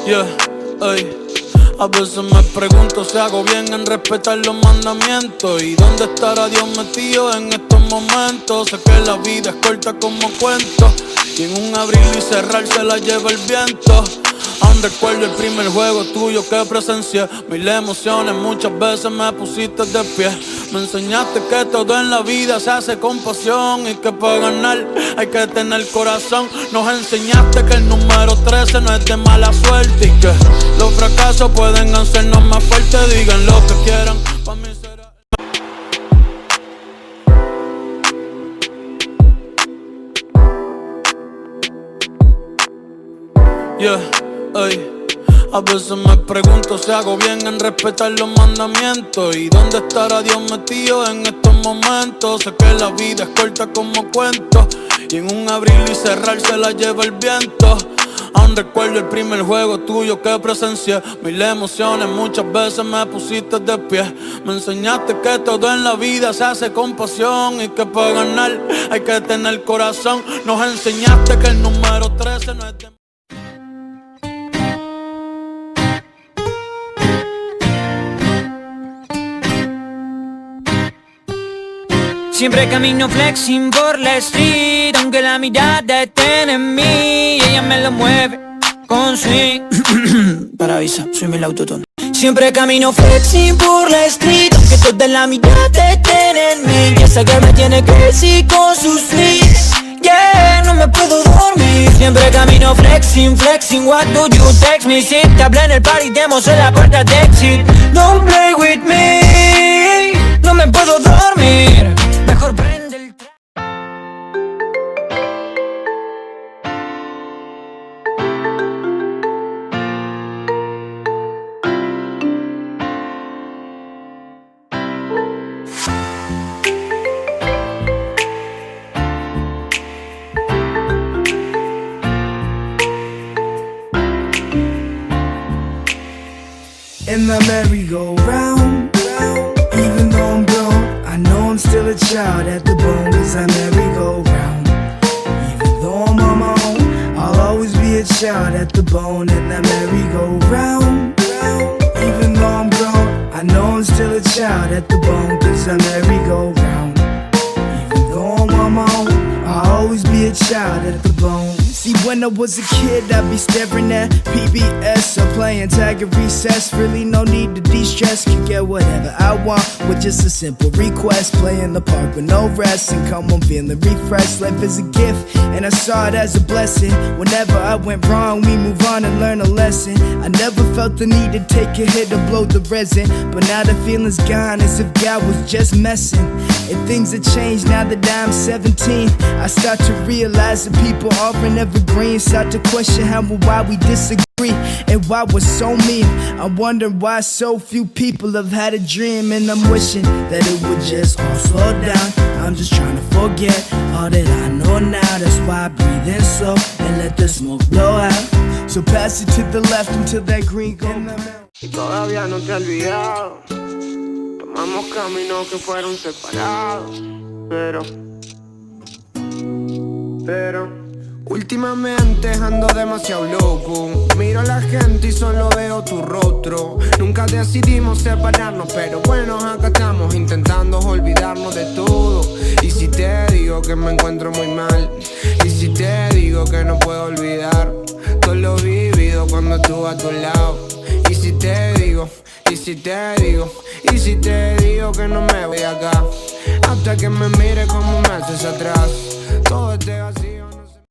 Yeah, ey. A veces me pregunto si hago bien en respetar los mandamientos. ¿Y dónde estará Dios metido en estos momentos? Sé que la vida es corta como cuento, y en un abrir y cerrar se la lleva el viento. Aún recuerdo el primer juego tuyo que presencié. Mil emociones, muchas veces me pusiste de pie. Me enseñaste que todo en la vida se hace con pasión, y que para ganar hay que tener corazón. Nos enseñaste que el número 13 no es de mala suerte, y que los fracasos pueden hacernos más fuertes. Digan lo que quieran, pa' mí será. Yeah, ey. A veces me pregunto si hago bien en respetar los mandamientos. ¿Y dónde estará Dios metido en estos momentos? Sé que la vida es corta como cuento, y en un abrir y cerrar se la lleva el viento. Aún recuerdo el primer juego tuyo que presencié. Mil emociones, muchas veces me pusiste de pie. Me enseñaste que todo en la vida se hace con pasión, y que para ganar hay que tener corazón. Nos enseñaste que el número 13 no es de... Siempre camino flexing por la street, aunque la mirada esté en mí, y ella me lo mueve con swing. Para avisa, soy el autotune. Siempre camino flexing por la street, aunque toda la mirada esté en mí, y esa que me tiene crazy con sus tweets. Yeah, no me puedo dormir. Siempre camino flexing, flexing. What do you text me? Si te hablé en el party, demos en la puerta de exit. Don't play with me. No me puedo dormir. Mejor prende el In the merry-go-round, even though I'm grown, I know I'm still a child at the bone, 'cause I merry-go-round. Even though I'm on my own, I'll always be a child at the bone in the merry-go-round. Even though I'm grown, I know I'm still a child at the bone, 'cause I merry-go-round. Even though I'm on my own, I'll always be a child at the bone. See, when I was a kid, I'd be staring at PBS or playing tag at recess. Really no need to de-stress, can get whatever I want with just a simple request. Play in the park with no rest and come home feeling refreshed. Life is a gift and I saw it as a blessing. Whenever I went wrong, we move on and learn a lesson. I never felt the need to take a hit or blow the resin, but now the feeling's gone as if God was just messing. And things have changed now that I'm 17. I start to realize that people aren't evergreen. Start to question how and why we disagree, and why we're so mean. I wonder why so few people have had a dream, and I'm wishing that it would just all slow down. I'm just trying to forget all that I know now. That's why I breathe in slow and let the smoke blow out. So pass it to the left until that green goes. Y todavía no te he olvidado. Tomamos caminos que fueron separados, pero últimamente ando demasiado loco. Miro a la gente y solo veo tu rostro. Nunca decidimos separarnos, pero bueno, acá estamos intentando olvidarnos de todo. Y si te digo que me encuentro muy mal, y si te digo que no puedo olvidar todo lo vivido cuando estuve a tu lado. Y si te digo, y si te digo, y si te digo que no me voy acá, hasta que me mire como me haces atrás. Todo este vacío.